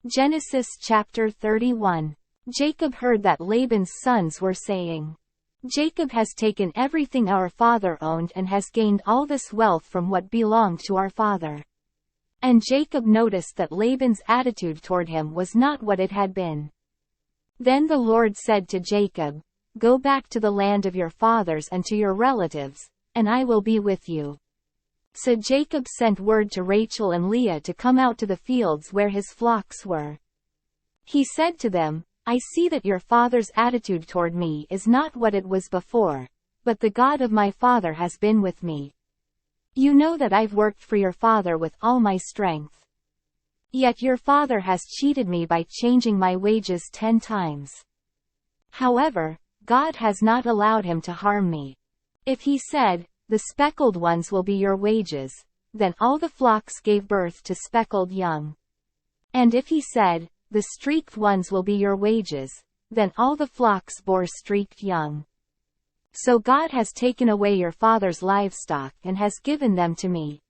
Genesis chapter 31. Jacob heard that Laban's sons were saying, "Jacob has taken everything our father owned and has gained all this wealth from what belonged to our father." And Jacob noticed that Laban's attitude toward him was not what it had been. Then the Lord said to Jacob, "Go back to the land of your fathers and to your relatives, and I will be with you." So Jacob sent word to Rachel and Leah to come out to the fields where his flocks were. He said to them, "I see that your father's attitude toward me is not what it was before, but the God of my father has been with me. You know that I've worked for your father with all my strength. Yet your father has cheated me by changing my wages 10 times. However, God has not allowed him to harm me. If he said, 'The speckled ones will be your wages,' then all the flocks gave birth to speckled young. And if he said, 'The streaked ones will be your wages,' then all the flocks bore streaked young. So God has taken away your father's livestock and has given them to me.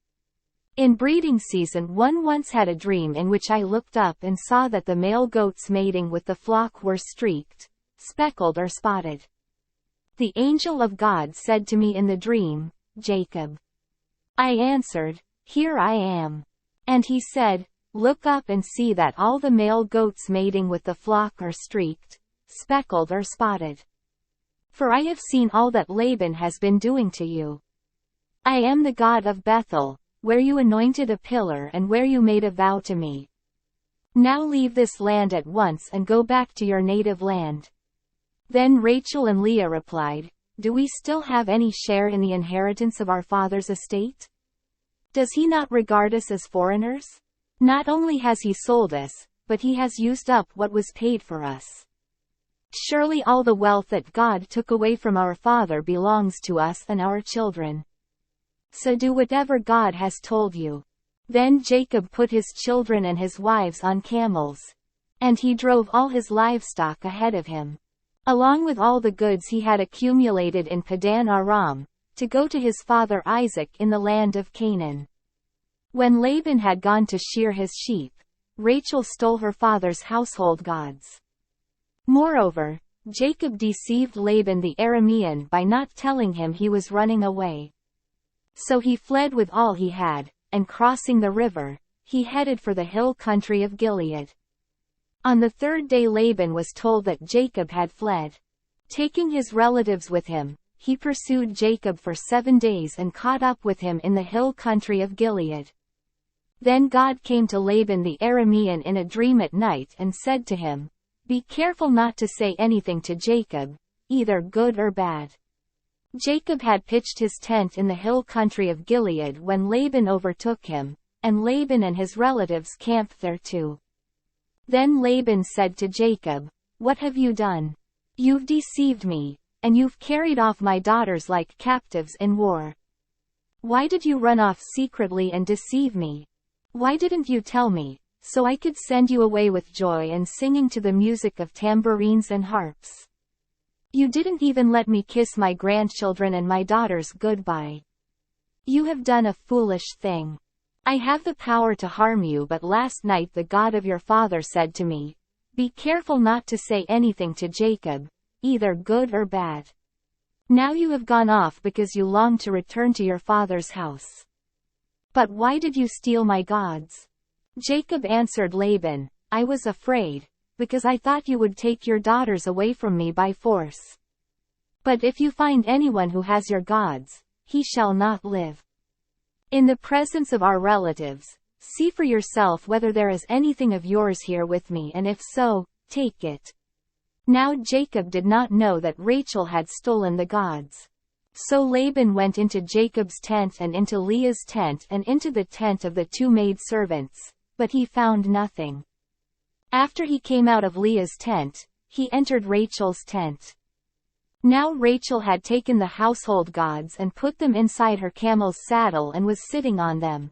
In breeding season one once had a dream in which I looked up and saw that the male goats mating with the flock were streaked, speckled or spotted. The angel of God said to me in the dream, 'Jacob.' I answered, 'Here I am.' And he said, 'Look up and see that all the male goats mating with the flock are streaked, speckled or spotted. For I have seen all that Laban has been doing to you. I am the God of Bethel, where you anointed a pillar and where you made a vow to me. Now leave this land at once and go back to your native land.' Then Rachel and Leah replied, 'Do we still have any share in the inheritance of our father's estate? Does he not regard us as foreigners? Not only has he sold us, but he has used up what was paid for us. Surely all the wealth that God took away from our father belongs to us and our children. So do whatever God has told you.' Then Jacob put his children and his wives on camels. And he drove all his livestock ahead of him, along with all the goods he had accumulated in Padan Aram, to go to his father Isaac in the land of Canaan. When Laban had gone to shear his sheep, Rachel stole her father's household gods. Moreover, Jacob deceived Laban the Aramean by not telling him he was running away. So he fled with all he had, and crossing the river, he headed for the hill country of Gilead. On the third day Laban was told that Jacob had fled. Taking his relatives with him, he pursued Jacob for 7 days and caught up with him in the hill country of Gilead. Then God came to Laban the Aramean in a dream at night and said to him, 'Be careful not to say anything to Jacob, either good or bad.' Jacob had pitched his tent in the hill country of Gilead when Laban overtook him, and Laban and his relatives camped there too. Then Laban said to Jacob, 'What have you done? You've deceived me, and you've carried off my daughters like captives in war. Why did you run off secretly and deceive me? Why didn't you tell me, so I could send you away with joy and singing to the music of tambourines and harps? You didn't even let me kiss my grandchildren and my daughters goodbye. You have done a foolish thing. I have the power to harm you, but last night the God of your father said to me, "Be careful not to say anything to Jacob, either good or bad." Now you have gone off because you long to return to your father's house. But why did you steal my gods?' Jacob answered Laban, 'I was afraid, because I thought you would take your daughters away from me by force. But if you find anyone who has your gods, he shall not live. In the presence of our relatives, see for yourself whether there is anything of yours here with me, and if so, take it.' Now Jacob did not know that Rachel had stolen the gods. So Laban went into Jacob's tent and into Leah's tent and into the tent of the 2 maidservants, but he found nothing. After he came out of Leah's tent, he entered Rachel's tent. Now Rachel had taken the household gods and put them inside her camel's saddle and was sitting on them.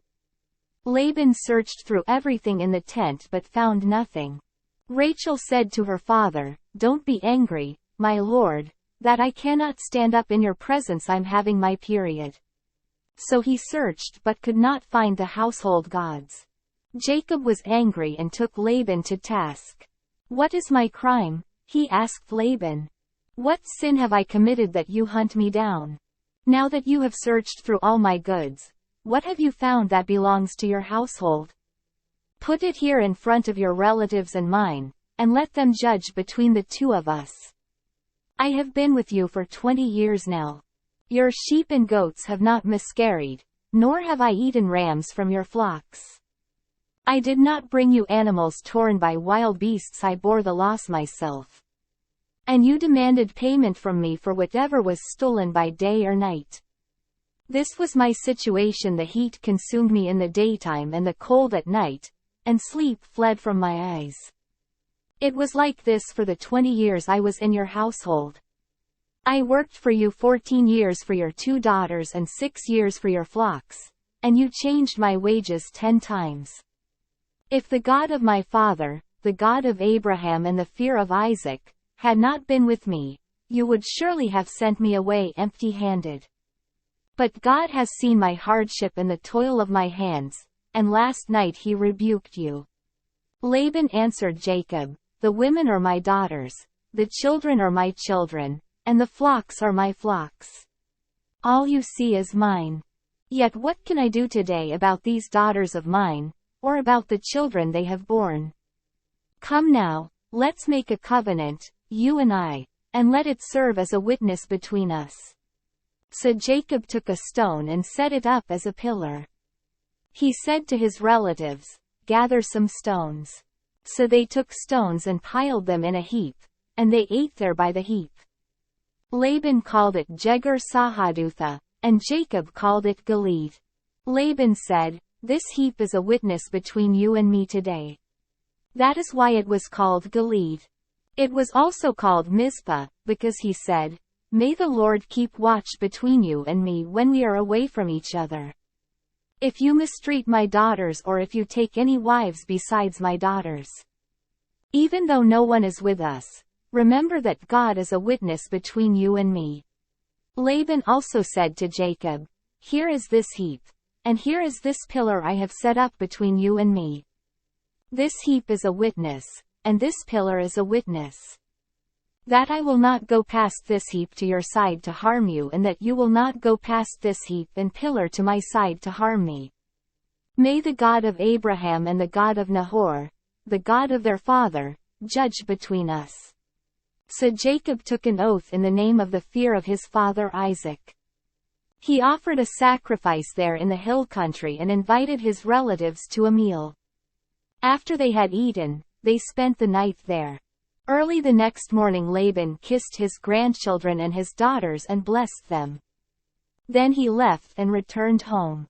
Laban searched through everything in the tent but found nothing. Rachel said to her father, "Don't be angry, my lord, that I cannot stand up in your presence. I'm having my period." So he searched but could not find the household gods. Jacob was angry and took Laban to task. "What is my crime?" he asked Laban. "What sin have I committed that you hunt me down? Now that you have searched through all my goods, what have you found that belongs to your household? Put it here in front of your relatives and mine, and let them judge between the two of us. I have been with you for 20 years now. Your sheep and goats have not miscarried, nor have I eaten rams from your flocks. I did not bring you animals torn by wild beasts, I bore the loss myself. And you demanded payment from me for whatever was stolen by day or night. This was my situation. The heat consumed me in the daytime and the cold at night, and sleep fled from my eyes. It was like this for the 20 years I was in your household. I worked for you 14 years for your 2 daughters and 6 years for your flocks, and you changed my wages 10 times. If the God of my father, the God of Abraham and the fear of Isaac, had not been with me, you would surely have sent me away empty-handed. But God has seen my hardship and the toil of my hands, and last night he rebuked you." Laban answered Jacob, "The women are my daughters, the children are my children, and the flocks are my flocks. All you see is mine. Yet what can I do today about these daughters of mine, or about the children they have borne? Come now, let's make a covenant, you and I, and let it serve as a witness between us." So Jacob took a stone and set it up as a pillar. He said to his relatives, "Gather some stones." So they took stones and piled them in a heap, and they ate there by the heap. Laban called it Jegar-Sahadutha, and Jacob called it Gilead. Laban said, "This heap is a witness between you and me today." That is why it was called Gilead. It was also called Mizpah, because he said, "May the Lord keep watch between you and me when we are away from each other. If you mistreat my daughters or if you take any wives besides my daughters. Even though no one is with us, remember that God is a witness between you and me." Laban also said to Jacob, "Here is this heap, and here is this pillar I have set up between you and me. This heap is a witness, and this pillar is a witness. That I will not go past this heap to your side to harm you, and that you will not go past this heap and pillar to my side to harm me. May the God of Abraham and the God of Nahor, the God of their father, judge between us." So Jacob took an oath in the name of the fear of his father Isaac. He offered a sacrifice there in the hill country and invited his relatives to a meal. After they had eaten, they spent the night there. Early the next morning Laban kissed his grandchildren and his daughters and blessed them. Then he left and returned home.